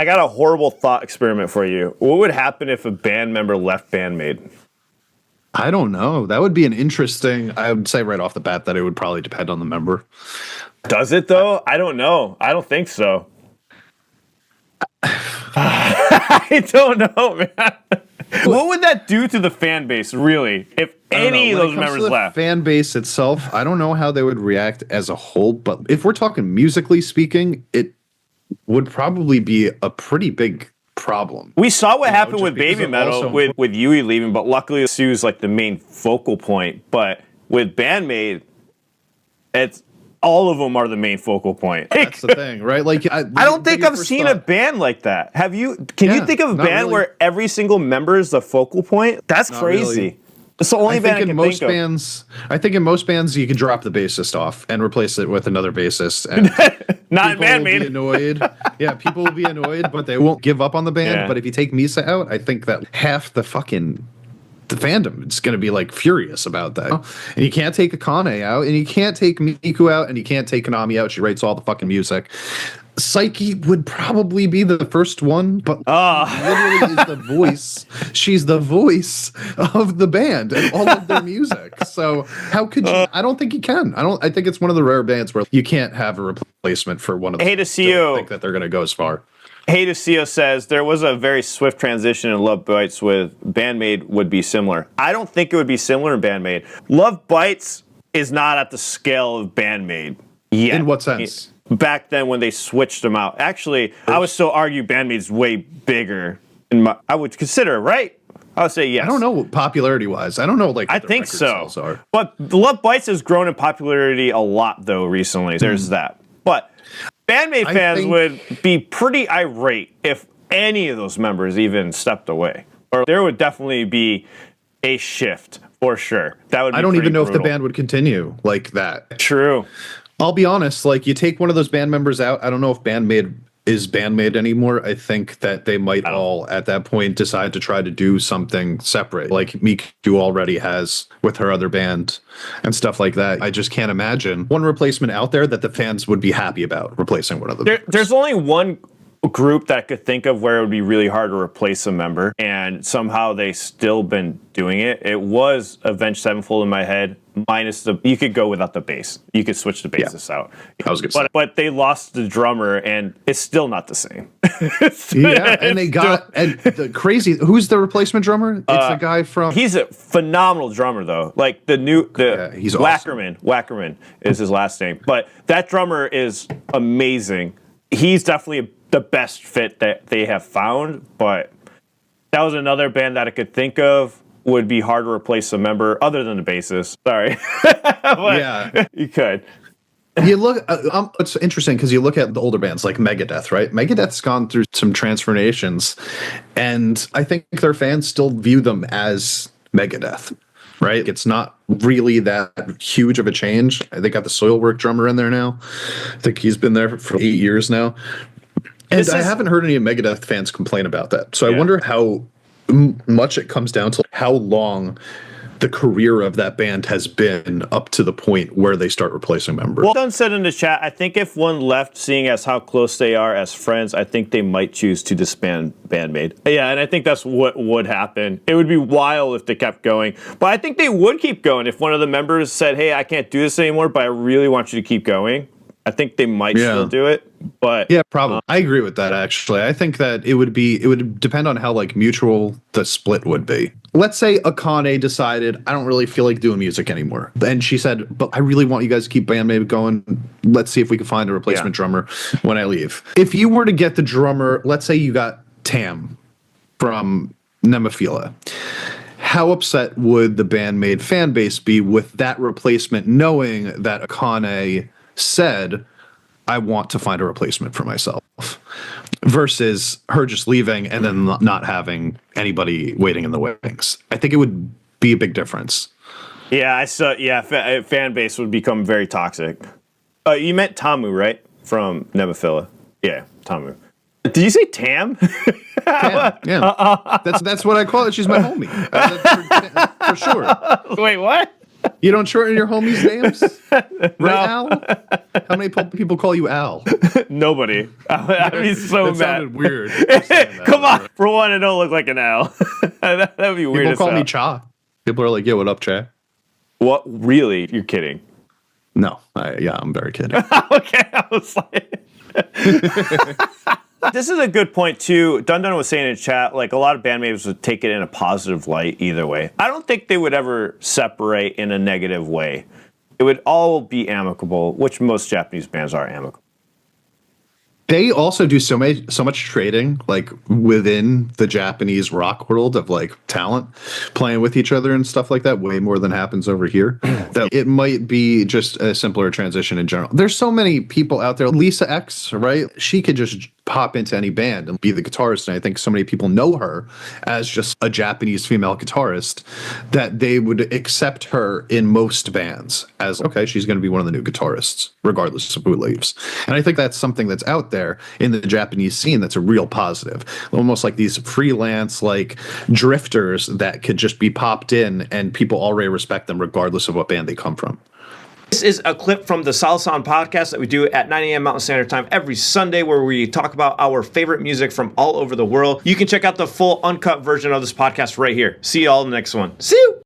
I got a horrible thought experiment for you. What would happen if a band member left Band-Maid? I don't know. That would be an interesting. I would say right off the bat that it would probably depend on the member. Does it though? I don't know. I don't think so. I don't know, man. What would that do to the fan base, really, if any of those members left? Fan base itself, I don't know how they would react as a whole, but if we're talking musically speaking, it would probably be a pretty big problem. We saw what happened with Babymetal with Yui leaving, but luckily Sue's like the main focal point. But with Band-Maid, it's all of them are the main focal point. That's the thing, right? Like I don't think I've seen a band like that. Have you? Can you think of a band where every single member is the focal point? That's crazy. Really. It's the only band I can think of. I think in most bands you can drop the bassist off and replace it with another bassist. And not Band-Maid. Annoyed. Yeah, people will be annoyed, but they won't give up on the band. Yeah. But if you take Misa out, I think that half the fandom is going to be like furious about that. And you can't take Akane out, and you can't take Miku out, and you can't take Konami out. She writes all the fucking music. Psyche would probably be the first one, but literally is the voice. She's the voice of the band and all of their music. So how could you? I don't think you can. I think it's one of the rare bands where you can't have a replacement for one of them. Hey, to see you. I think that they're going to go as far. Hey to CEO says there was a very swift transition in Love Bites with Band-Maid would be similar. I don't think it would be similar in Band-Maid. Love Bites is not at the scale of Band-Maid yet. In what sense? Back then when they switched them out. Actually, I would still argue Band-Maid's way bigger. I would consider it, right? I would say yes. I don't know popularity-wise. I don't know I think so. But Love Bites has grown in popularity a lot though recently. There's that. But Band-Maid fans would be pretty irate if any of those members even stepped away. Or there would definitely be a shift for sure. That would be I don't even know if the band would continue like that. True. I'll be honest, like you take one of those band members out, I don't know if Band-Maid is Band-Maid anymore. I think that they might all at that point decide to try to do something separate, like Miku already has with her other band and stuff like that. I just can't imagine one replacement out there that the fans would be happy about replacing one of them. There's only one group that I could think of where it would be really hard to replace a member, and somehow they still been doing it. It was Avenged Sevenfold in my head, minus you could go without the bass. You could switch the bassist out. I was gonna say. But they lost the drummer, and it's still not the same. And they got and the crazy. Who's the replacement drummer? It's a guy from. He's a phenomenal drummer, though. Like he's Wackerman. Awesome. Wackerman is his last name, but that drummer is amazing. He's definitely the best fit that they have found, but that was another band that I could think of would be hard to replace a member other than the bassist. Sorry. Yeah. You could. You look, it's interesting because you look at the older bands like Megadeth, right? Megadeth's gone through some transformations, and I think their fans still view them as Megadeth, right? It's not really that huge of a change. They got the Soilwork drummer in there now. I think he's been there for 8 years now. And I haven't heard any Megadeth fans complain about that. So I wonder how much it comes down to how long the career of that band has been up to the point where they start replacing members. Well, Dunn said in the chat, I think if one left, seeing as how close they are as friends, I think they might choose to disband Band-Maid. Yeah, and I think that's what would happen. It would be wild if they kept going. But I think they would keep going if one of the members said, hey, I can't do this anymore, but I really want you to keep going. I think they might still do it, but yeah, probably. I agree with that. Actually, I think that it would depend on how like mutual the split would be. Let's say Akane decided I don't really feel like doing music anymore, and she said, "But I really want you guys to keep Band-Maid going. Let's see if we can find a replacement drummer when I leave." If you were to get the drummer, let's say you got Tam from Nemophila. How upset would the Band-Maid fan base be with that replacement, knowing that Akane said, I want to find a replacement for myself, versus her just leaving and then not having anybody waiting in the wings? I think it would be a big difference. Yeah, I saw. Yeah, fan base would become very toxic. You meant Tamu, right? From Nemophila. Yeah, Tamu. Did you say Tam? Tam, yeah. That's what I call it. She's my homie. For sure. Wait, what? You don't shorten your homies' names? Right, Al? How many people call you Al? Nobody. I'd be so that mad. Sounded weird. Come on. For one, I don't look like an owl. that would be weird. People call me Cha. People are like, yo, what up, Cha? What? Really? You're kidding. No. I'm very kidding. Okay. I was like... This is a good point, too. Dun was saying in chat, like, a lot of bandmates would take it in a positive light either way. I don't think they would ever separate in a negative way. It would all be amicable, which most Japanese bands are amicable. They also do so much trading, like within the Japanese rock world of like talent playing with each other and stuff like that, way more than happens over here. That it might be just a simpler transition in general. There's so many people out there. Lisa X, right? She could just pop into any band and be the guitarist. And I think so many people know her as just a Japanese female guitarist that they would accept her in most bands as, okay, she's going to be one of the new guitarists, regardless of who leaves. And I think that's something that's out there in the Japanese scene that's a real positive. Almost like these freelance, like drifters that could just be popped in and people already respect them regardless of what band they come from. This is a clip from the Solid Sound podcast that we do at 9 a.m. Mountain Standard Time every Sunday, where we talk about our favorite music from all over the world. You can check out the full uncut version of this podcast right here. See you all in the next one. See you!